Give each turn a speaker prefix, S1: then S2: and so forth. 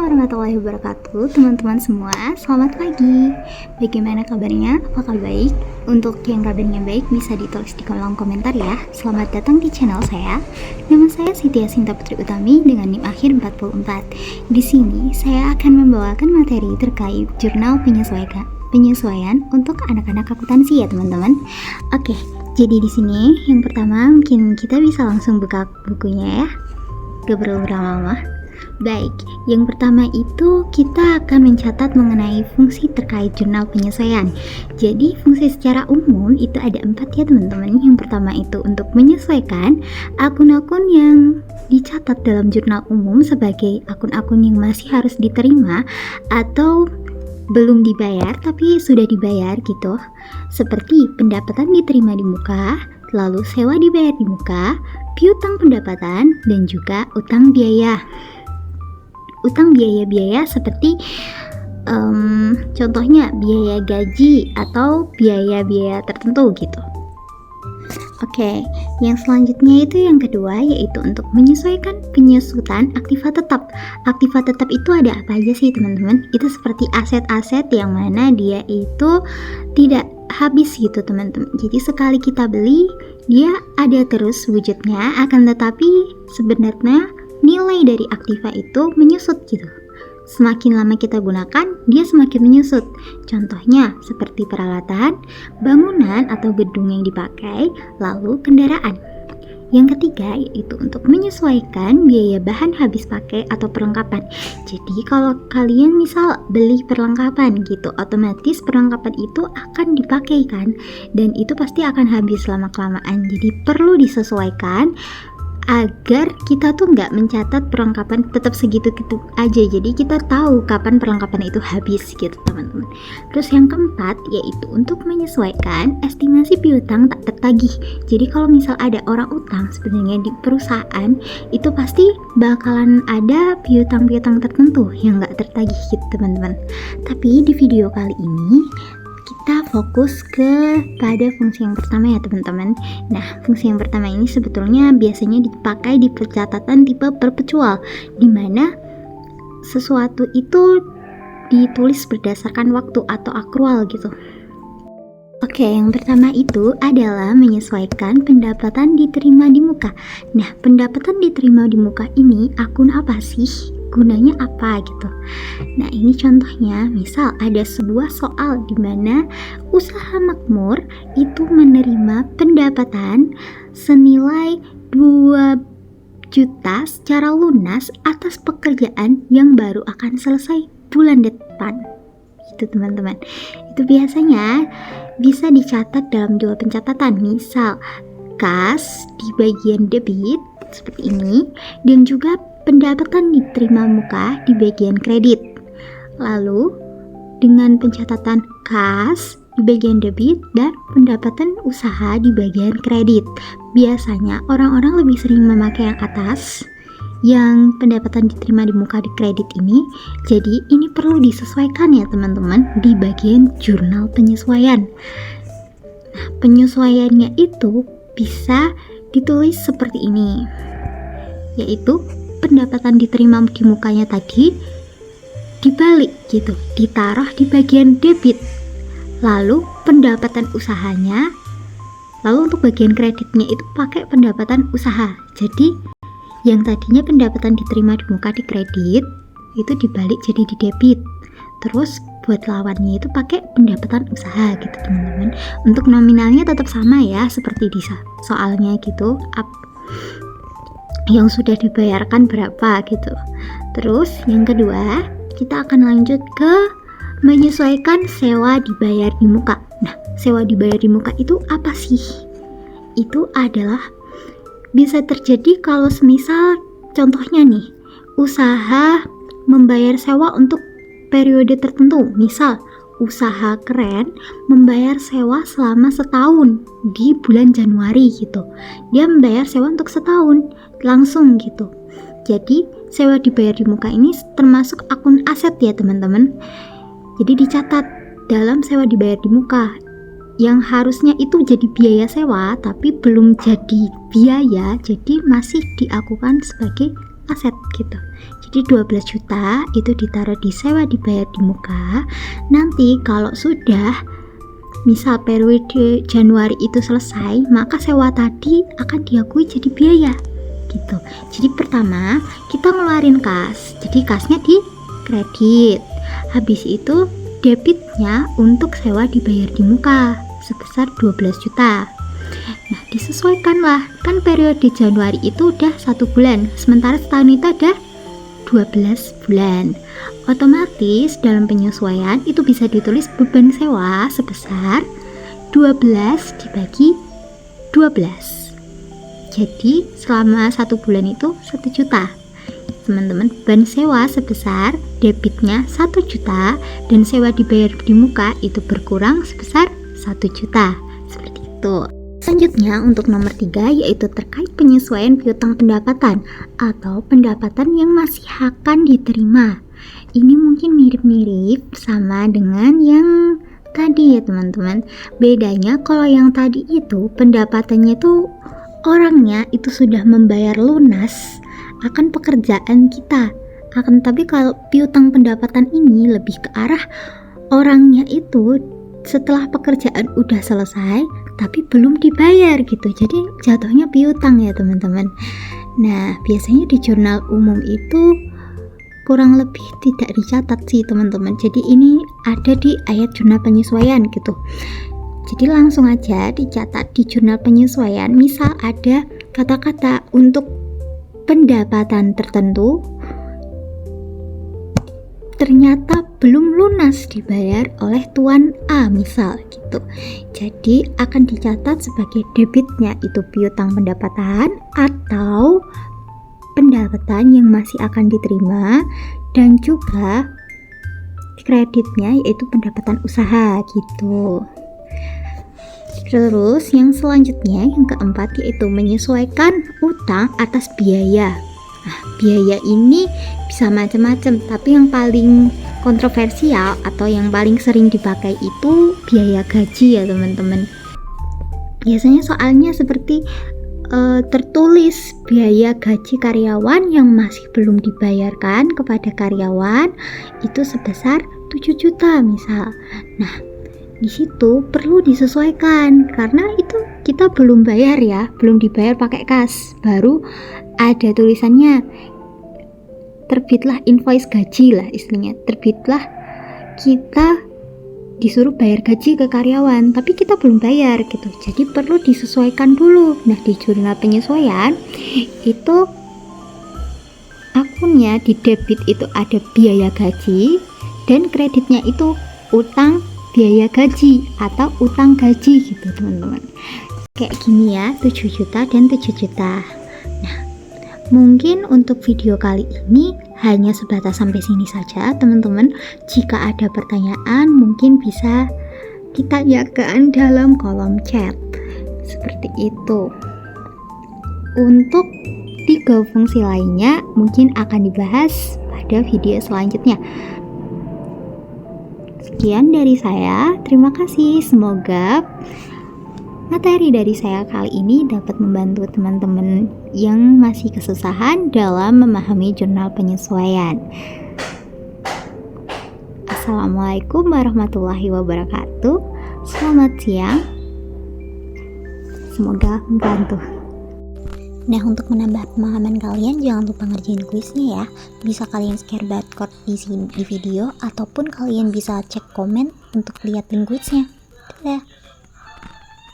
S1: warahmatullahi wabarakatuh, teman-teman semua. Selamat pagi. Bagaimana kabarnya? Apakah baik? Untuk yang kabarnya baik bisa ditulis di kolom komentar ya. Selamat datang di channel saya. Nama saya Siti Asinta Putri Utami dengan NIM akhir 44. Di sini saya akan membawakan materi terkait jurnal penyesuaian untuk anak-anak akuntansi ya, teman-teman. Oke, jadi di sini yang pertama mungkin kita bisa langsung buka bukunya ya. Gak perlu berlama-lama. Baik, yang pertama itu kita akan mencatat mengenai fungsi terkait jurnal penyesuaian. Jadi fungsi secara umum itu ada 4 ya teman-teman. Yang pertama itu untuk menyesuaikan akun-akun yang dicatat dalam jurnal umum sebagai akun-akun yang masih harus diterima atau belum dibayar tapi sudah dibayar gitu. Seperti pendapatan diterima di muka, lalu sewa dibayar di muka, piutang pendapatan, dan juga utang biaya. Utang biaya-biaya seperti contohnya biaya gaji atau biaya-biaya tertentu gitu. Oke, yang selanjutnya itu yang kedua yaitu untuk menyesuaikan penyusutan aktiva tetap. Aktiva tetap itu ada apa aja sih teman-teman? Itu seperti aset-aset yang mana dia itu tidak habis gitu teman-teman. Jadi sekali kita beli dia ada terus wujudnya, akan tetapi sebenarnya nilai dari aktiva itu menyusut gitu. Semakin lama kita gunakan, dia semakin menyusut. Contohnya seperti peralatan, bangunan atau gedung yang dipakai, lalu kendaraan. Yang ketiga yaitu untuk menyesuaikan biaya bahan habis pakai atau perlengkapan. Jadi kalau kalian misal beli perlengkapan gitu, otomatis perlengkapan itu akan dipakai kan, dan itu pasti akan habis lama-kelamaan. Jadi perlu disesuaikan agar kita tuh nggak mencatat perlengkapan tetap segitu-gitu aja. Jadi kita tahu kapan perlengkapan itu habis gitu teman-teman. Terus yang keempat yaitu untuk menyesuaikan estimasi piutang tak tertagih. Jadi kalau misal ada orang utang sebenarnya di perusahaan itu pasti bakalan ada piutang-piutang tertentu yang nggak tertagih gitu teman-teman. Tapi di video kali ini kita fokus pada fungsi yang pertama ya teman-teman. Nah, fungsi yang pertama ini sebetulnya biasanya dipakai di pencatatan tipe perpetual, di mana sesuatu itu ditulis berdasarkan waktu atau akrual gitu. Oke, yang pertama itu adalah menyesuaikan pendapatan diterima di muka. Nah, pendapatan diterima di muka ini akun apa sih? Gunanya apa gitu. Nah, ini contohnya, misal ada sebuah soal di mana usaha makmur itu menerima pendapatan senilai 2 juta secara lunas atas pekerjaan yang baru akan selesai bulan depan. Itu teman-teman. Itu biasanya bisa dicatat dalam 2 pencatatan, misal kas di bagian debit seperti ini, dan juga pendapatan diterima muka di bagian kredit. Lalu dengan pencatatan kas di bagian debit dan pendapatan usaha di bagian kredit. Biasanya orang-orang lebih sering memakai yang atas, yang pendapatan diterima di muka di kredit ini. Jadi ini perlu disesuaikan ya teman-teman di bagian jurnal penyesuaian. Nah, penyesuaiannya itu bisa ditulis seperti ini, yaitu pendapatan diterima di mukanya tadi dibalik gitu, ditaruh di bagian debit, lalu pendapatan usahanya, lalu untuk bagian kreditnya itu pakai pendapatan usaha. Jadi yang tadinya pendapatan diterima di muka di kredit itu dibalik jadi di debit, terus buat lawannya itu pakai pendapatan usaha gitu teman-teman. Untuk nominalnya tetap sama ya seperti di soalnya gitu, yang sudah dibayarkan berapa gitu. Terus yang kedua kita akan lanjut ke menyesuaikan sewa dibayar di muka. Nah, sewa dibayar di muka itu apa sih? Itu adalah bisa terjadi kalau semisal contohnya nih, usaha membayar sewa untuk periode tertentu. Misal usaha keren membayar sewa selama setahun di bulan Januari gitu. Dia membayar sewa untuk setahun langsung gitu. Jadi sewa dibayar di muka ini termasuk akun aset ya teman-teman. Jadi dicatat dalam sewa dibayar di muka. Yang harusnya itu jadi biaya sewa tapi belum jadi biaya, jadi masih diakukan sebagai aset gitu. Jadi 12 juta itu ditaruh di sewa dibayar di muka. Nanti kalau sudah misal periode Januari itu selesai, maka sewa tadi akan diakui jadi biaya gitu. Jadi pertama kita ngeluarin kas, jadi kasnya di kredit, habis itu debitnya untuk sewa dibayar di muka sebesar 12 juta. Nah disesuaikanlah, kan periode Januari itu udah 1 bulan, sementara setahun itu ada 12 bulan. Otomatis dalam penyesuaian itu bisa ditulis beban sewa sebesar 12 dibagi 12. Jadi selama 1 bulan itu 1 juta. Teman-teman, beban sewa sebesar debitnya 1 juta dan sewa dibayar di muka itu berkurang sebesar 1 juta. Seperti itu. Selanjutnya untuk nomor 3 yaitu terkait penyesuaian piutang pendapatan atau pendapatan yang masih akan diterima. Ini mungkin mirip-mirip sama dengan yang tadi ya teman-teman. Bedanya kalau yang tadi itu pendapatannya itu orangnya itu sudah membayar lunas akan pekerjaan kita. Tapi kalau piutang pendapatan ini lebih ke arah orangnya itu setelah pekerjaan udah selesai tapi belum dibayar gitu, jadi jatuhnya piutang ya teman-teman. Nah biasanya di jurnal umum itu kurang lebih tidak dicatat sih teman-teman, jadi ini ada di ayat jurnal penyesuaian gitu. Jadi langsung aja dicatat di jurnal penyesuaian, misal ada kata-kata untuk pendapatan tertentu ternyata belum lunas dibayar oleh Tuan A misal gitu. Jadi akan dicatat sebagai debitnya itu piutang pendapatan atau pendapatan yang masih akan diterima, dan juga kreditnya yaitu pendapatan usaha gitu. Terus yang selanjutnya yang keempat yaitu menyesuaikan utang atas biaya. Nah, biaya ini bisa macam-macam, tapi yang paling kontroversial atau yang paling sering dipakai itu biaya gaji ya teman-teman. Biasanya soalnya seperti tertulis biaya gaji karyawan yang masih belum dibayarkan kepada karyawan itu sebesar 7 juta misal. Nah, di situ perlu disesuaikan karena itu kita belum bayar ya, belum dibayar pakai kas. Baru ada tulisannya terbitlah invoice gaji lah istilahnya, terbitlah kita disuruh bayar gaji ke karyawan tapi kita belum bayar gitu, jadi perlu disesuaikan dulu. Nah di jurnal penyesuaian itu akunnya di debit itu ada biaya gaji dan kreditnya itu utang biaya gaji atau utang gaji gitu teman-teman. Kayak gini ya, 7 juta dan 7 juta. Nah mungkin untuk video kali ini hanya sebatas sampai sini saja teman-teman. Jika ada pertanyaan mungkin bisa ditanyakan dalam kolom chat seperti itu. Untuk 3 fungsi lainnya mungkin akan dibahas pada video selanjutnya. Sekian dari saya, terima kasih. Semoga materi dari saya kali ini dapat membantu teman-teman yang masih kesusahan dalam memahami jurnal penyesuaian. Assalamualaikum warahmatullahi wabarakatuh. Selamat siang. Semoga membantu. Nah, untuk menambah pemahaman kalian jangan lupa ngerjain kuisnya ya. Bisa kalian share barcode di video ataupun kalian bisa cek komen untuk lihat link kuisnya. Dadah.